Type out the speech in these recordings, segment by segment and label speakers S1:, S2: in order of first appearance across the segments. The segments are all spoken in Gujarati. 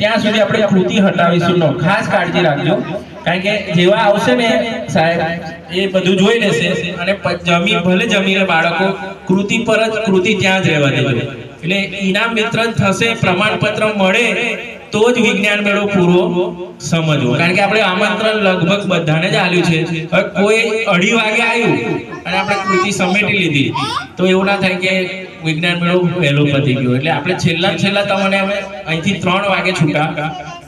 S1: ત્યાં સુધી આપણે કૃતિ હટાવીશું નો ખાસ કાળજી રાખજો, કારણ કે જેવા આવશે ને સાહેબ એ બધું જોઈ લેશે અને ભલે જમીને બાળકો કૃતિ પર જ કૃતિ ત્યાં જ રહેવા દેજો. એટલે ઇનામ વિતરણ થશે, પ્રમાણપત્ર મળે તો જ વિજ્ઞાન મેળો પૂરો સમજવો, કારણ કે આપણે આમંત્રણ લગભગ બધાને જ આલ્યું છે. હવે કોઈ 2:30 વાગે આવ્યું અને આપણે કૃતિ સમેટી લીધી તો એવું ના થાય કે વિજ્ઞાન મેળો વહેલો પતી ગયો. એટલે આપણે છેલ્લા તમને અમે અહીંથી 3 વાગે છૂટા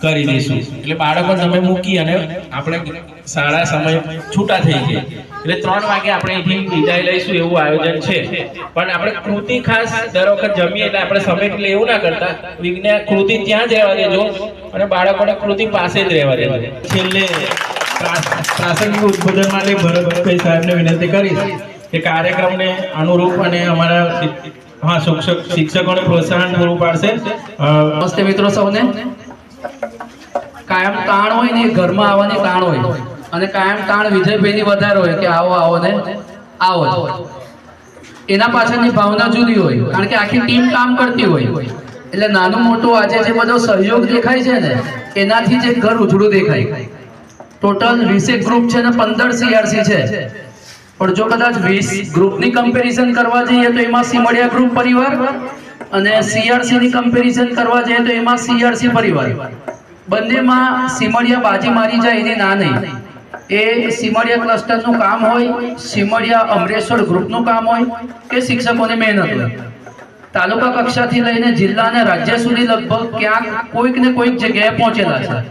S1: કરી દઈશું. એટલે બાળકો તમે મૂકી અને આપણે સારા સમય છૂટા થઈ ગયા. એટલે 3 વાગે આપણે અહીંથી વિદાય લઈશું એવું આયોજન છે. પણ આપણે કૃતિ ખાસ દર વખત જમીએ એટલે આપણે સમેટી એવું ના કરતા, વિજ્ઞાન કૃતિ ત્યાં જ રહેવા દેજો અને બાળકોને કૃતિ પાસે જ રહેવા દેજો. છેલ્લે પ્રાસંગિક ઉદ્બોધન માટે ભરતભાઈ સાહેબને વિનંતી કરીશ કે કાર્યક્રમને અનુરૂપ અને અમારા શિક્ષકોને પ્રોત્સાહન પૂરું પાડશે.
S2: નમસ્તે મિત્રો સૌને. કાયમ તાણ હોય ને ઘરમાં આવવાની તાણ હોય, અને કાયમ તાણ વિજયભાઈની વધારે હોય કે આવો આવો ને આવો. એના પાછળની ભાવના જુદી હોય, કારણ કે આખી ટીમ કામ કરતી હોય. એટલે નાનું મોટું આજે જે બધો સહયોગ દેખાય છે ને એનાથી જે ઘર ઉજળું દેખાય. ટોટલ 20 ગ્રુપ છે ને 15 CRC છે. પણ જો કદાચ 20 ગ્રુપની કમ્પેરિઝન કરવા જઈએ તો એમાં સિમડિયા ગ્રુપ પરિવાર અને CRC ની કમ્પેરિઝન કરવા જઈએ તો એમાં CRC પરિવાર. બંનેમાં સિમડિયા બાજી મારી જાય એની ના નહીં. એ સિમડિયા ક્લસ્ટરનું કામ હોય, સિમડિયા અમરેશ્વર ગ્રુપનું કામ હોય કે શિક્ષકોની મહેનત હોય. તાલુકા કક્ષાથી લઈને જિલ્લા અને રાજ્ય સુધી લગભગ ક્યાંક કોઈક ને કોઈક જગ્યાએ પહોંચેલા છે.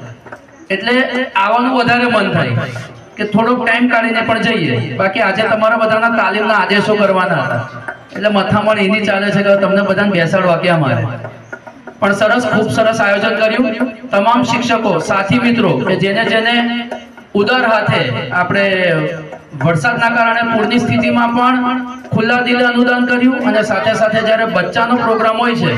S2: એટલે આવવાનું વધારે મન થાય કે થોડોક ટાઈમ કાઢીને પણ જઈએ. બાકી આજે તમારા બધાના તાલીમના આદેશો કરવાના હતા એટલે મથામણ એની ચાલે છે કે તમને બધાને બેસાડવા ક્યાં મારે. પણ સરસ, ખૂબ સરસ આયોજન કર્યું. તમામ શિક્ષકો, સાથી મિત્રો કે જેને ઉદાર હાથે આપણે વરસાદના કારણે પૂરની સ્થિતિમાં પણ ખુલ્લા દિલે અનુદાન કર્યું, અને સાથે સાથે જ્યારે બચ્ચાનો પ્રોગ્રામ હોય છે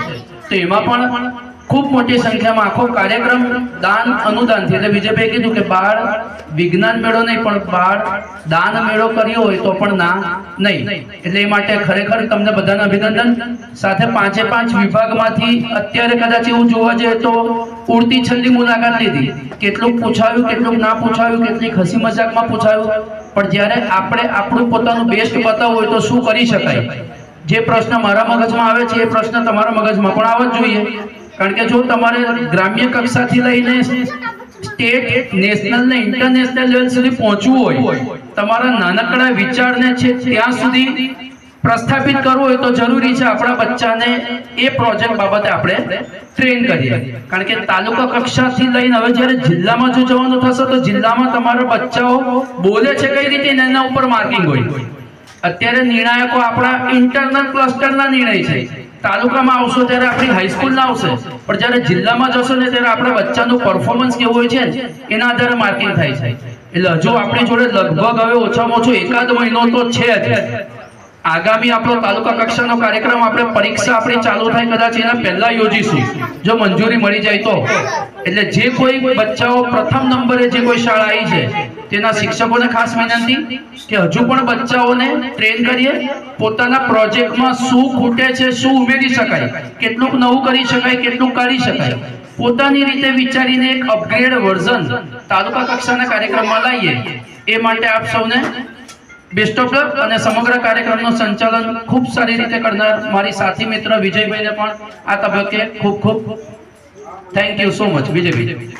S2: તો એમાં પણ ખૂબ મોટી સંખ્યામાં આખો કાર્યક્રમ દાન અનુદાનથી. એટલે વિજયભાઈ કીધું કે બાળ વિજ્ઞાન મેળો નહીં પણ બાળ દાન મેળો કર્યો હોય તો પણ ના નહીં. એટલે એ માટે ખરેખર તમને બધાને અભિનંદન. સાથે 5 વિભાગમાંથી અત્યારે કદાચ એવું જોવા જઈએ તો ઉડતી છેલ્લી મુલાકાત લીધી. કેટલુંક પૂછાયું, કેટલુંક ના પૂછાયું, કેટલીક હસી મજાકમાં પૂછાયું. પણ જ્યારે આપણે આપણું પોતાનું બેસ્ટ બતાવવું હોય તો શું કરી શકાય? જે પ્રશ્ન મારા મગજમાં આવે છે એ પ્રશ્ન તમારા મગજમાં પણ આવવા જ જોઈએ. કારણ કે જો તમારે ગ્રામ્ય કક્ષાથી લઈને સ્ટેટ, નેશનલ ને ઇન્ટરનેશનલ લેવલ સુધી પહોંચવું હોય, તમારા નાનકડા વિચારને છે ત્યાં સુધી પ્રસ્થાપિત કરવું હોય તો જરૂરી છે આપણા બચ્ચાને એ પ્રોજેક્ટ બાબતે આપણે ટ્રેન કરીએ. કારણ કે તાલુકા કક્ષાથી લઈને હવે જ્યારે જિલ્લામાં જો જવાનું થશે તો જિલ્લામાં તમારા બચ્ચાઓ બોલે છે કઈ રીતે એના ઉપર માર્કિંગ હોય. અત્યારે નિર્ણાયકો આપણા ઇન્ટરનલ ક્લસ્ટરના નિર્ણય છે. તાલુકામાં આવશો ત્યારે આપણી હાઈસ્કૂલના આવશે, પણ જ્યારે જિલ્લામાં જશો ને ત્યારે આપણા બચ્ચાનું પરફોર્મન્સ કેવું હોય છે એના આધારે માર્કિંગ થાય છે. એટલે હજુ આપણી જોડે લગભગ હવે ઓછામાં ઓછો 1 મહિનો તો છે જ. આગામી આપણો તાલુકા કક્ષાનો કાર્યક્રમ આપણે પરીક્ષા આપણી ચાલુ થાય કદાચ એના પહેલા યોજીશું, જો મંજૂરી મળી જાય તો. એટલે જે કોઈ બચ્ચાઓ પ્રથમ નંબરે જે કોઈ શાળા આવી છે તેના શિક્ષકોને ખાસ વિનંતી કે હજુ પણ બચ્ચાઓને ટ્રેન કરીએ. પોતાના પ્રોજેક્ટમાં શું ખૂટે છે, શું ઉમેરી શકાય, કેટલુંક નવું કરી શકાય, કેટલુંક કાઢી શકાય, પોતાની રીતે વિચારીને એક અપગ્રેડ વર્ઝન તાલુકા કક્ષાના કાર્યક્રમમાં લાવીએ. એ માટે આપ સૌને બેસ્ટ ઓફ લક. અને સમગ્ર કાર્યક્રમનું સંચાલન ખૂબ સારી રીતે કરનાર મારી સાથી મિત્ર વિજયભાઈને પણ આ તબક્કે ખૂબ ખૂબ thank you so much Vijaybhai.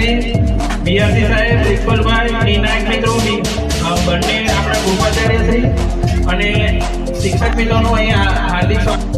S1: Shri BRC સાહેબ, પ્રિન્સિપલભાઈ, નિર્ણાયક મિત્રો, બંને આપણા ગૃહાચાર્ય શ્રી અને શિક્ષક મિત્રોનું અહીંયા હાર્દિક સ્વાગત.